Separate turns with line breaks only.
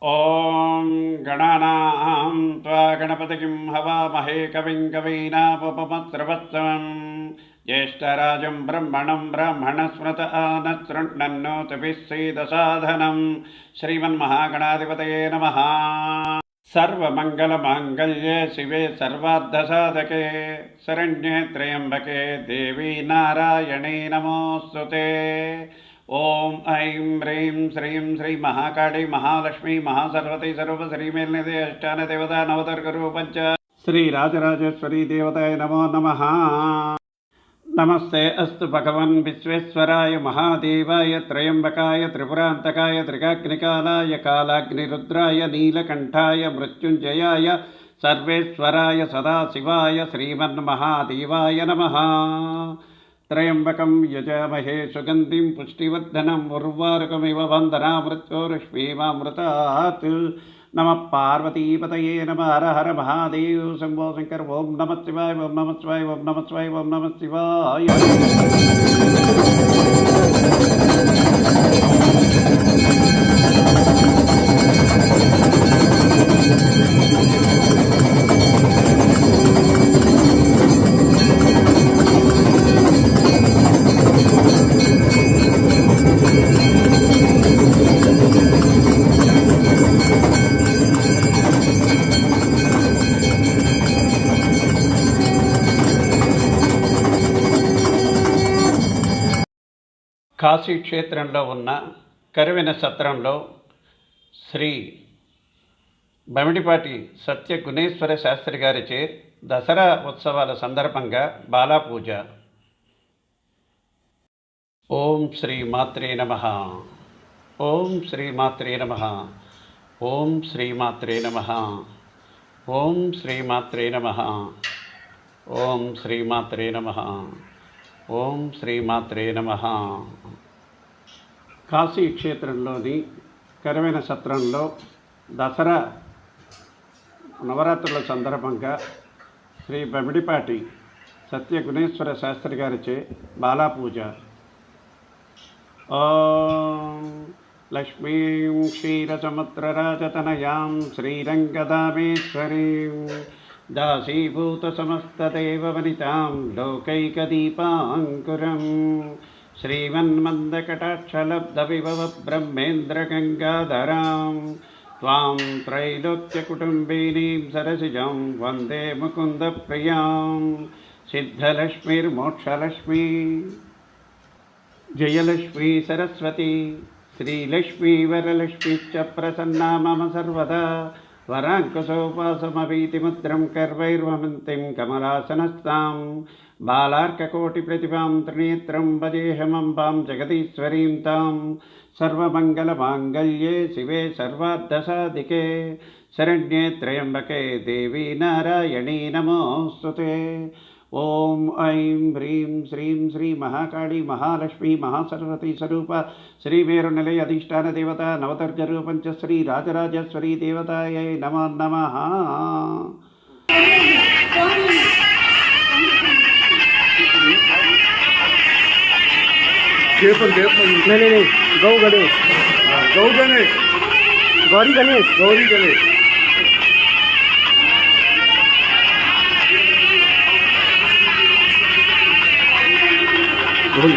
ॐ गणानां त्वा गणपतिं हवामहे कविं कवीनामुपमस्रवत्सवं ज्येष्ठराजं ब्रह्मणं ब्राह्मणस्मृत आनशृण्वन्नोतिभिः सीदसाधनं श्रीमन्महागणाधिपतये नमः। सर्वमङ्गलमाङ्गल्ये शिवे सर्वार्धसाधके शरण्ये त्र्यम्बके देवी नारायणे नमोऽस्तुते। ओम ऐं ह्रीं श्रीं श्री महाकाली महालक्ष्मी महासरस्वती सर्वश्री मेलनिधि अष्टान देवता नवदुर्गरूपञ्च श्री राजराजेश्वरी देवताय नमो नमः। नमस्ते अस्तु भगवन् विश्वेश्वराय महादेवाय त्र्यम्बकाय त्रिपुरान्तकाय त्रिकाग्निकालाय कालाग्निरुद्राय नीलकण्ठाय मृत्युञ्जयाय सर्वेश्वराय सदाशिवाय श्रीमन्महादेवाय नमः। त्र्यम्बकं यजामहे सुगन्धिं पुष्टिवर्धनम् उर्वारुकमिव बन्धनामृत्योरश्मीमामृतात्। नमः पार्वतीपतये नमः। हर हर महादेव शम्भो शङ्कर। ओं नमः शिवाय ओं नमः शिवाय ओं नमः शिवाय ओं नमः शिवाय। కాశీ క్షేత్రంలో ఉన్న కరివెన సత్రంలో శ్రీ బమిడిపాటి సత్య గుణేశ్వర శాస్త్రి గారిచే దసరా ఉత్సవాల సందర్భంగా బాలాపూజ. ఓం శ్రీ మాత్రే నమః. ఓం శ్రీ మాత్రే నమః. ఓం శ్రీ మాత్రే నమః. ఓం శ్రీ మాత్రే నమః. ఓం శ్రీ మాత్రే నమః. ఓం శ్రీమాత్రే నమః. కాశీ క్షేత్రంలోని కరివెన సత్రంలో దసరా నవరాత్రుల సందర్భంగా శ్రీ బమిడిపాటి సత్య గుణేశ్వర శాస్త్రి గారిచే బాలాపూజ. ఓం లక్ష్మీం క్షీరసముద్రరాజతనయాం శ్రీరంగదామేశ్వరీం दासीभूतसमस्तदेववनितां लोकैकदीपाङ्कुरं श्रीमन्मन्दकटाक्षलब्धविभवब्रह्मेन्द्रगङ्गाधरां त्वां त्रैलोक्यकुटुम्बिनीं सरसिजां वन्दे मुकुन्दप्रियां। सिद्धलक्ष्मीर्मोक्षलक्ष्मी जयलक्ष्मी सरस्वती श्रीलक्ष्मी वरलक्ष्मीश्च प्रसन्ना मम सर्वदा। वराङ्कुशोपासमभीतिमुद्रं कर्वैर्वमन्तिं कमलासनस्तां बालार्ककोटिप्रतिभां त्रिनेत्रं भजेऽहमम्बां जगदीश्वरीं तां। सर्वमङ्गलमाङ्गल्ये शिवे सर्वार्धसाधिके शरण्ये त्र्यम्बके देवी नारायणी नमोऽस्तुते। ओम ऐं ह्रीं श्रीं श्री महाकाली महालक्ष्मी महासरस्वती स्वरूप श्री मेरुनिलय अधिष्ठान देवता नवदुर्गरूपञ्च श्री राजराजेश्वरी देवतायै नमो नमः।
नहीं गौ गणेश गौरी गणेश गौरी गणेश ढोल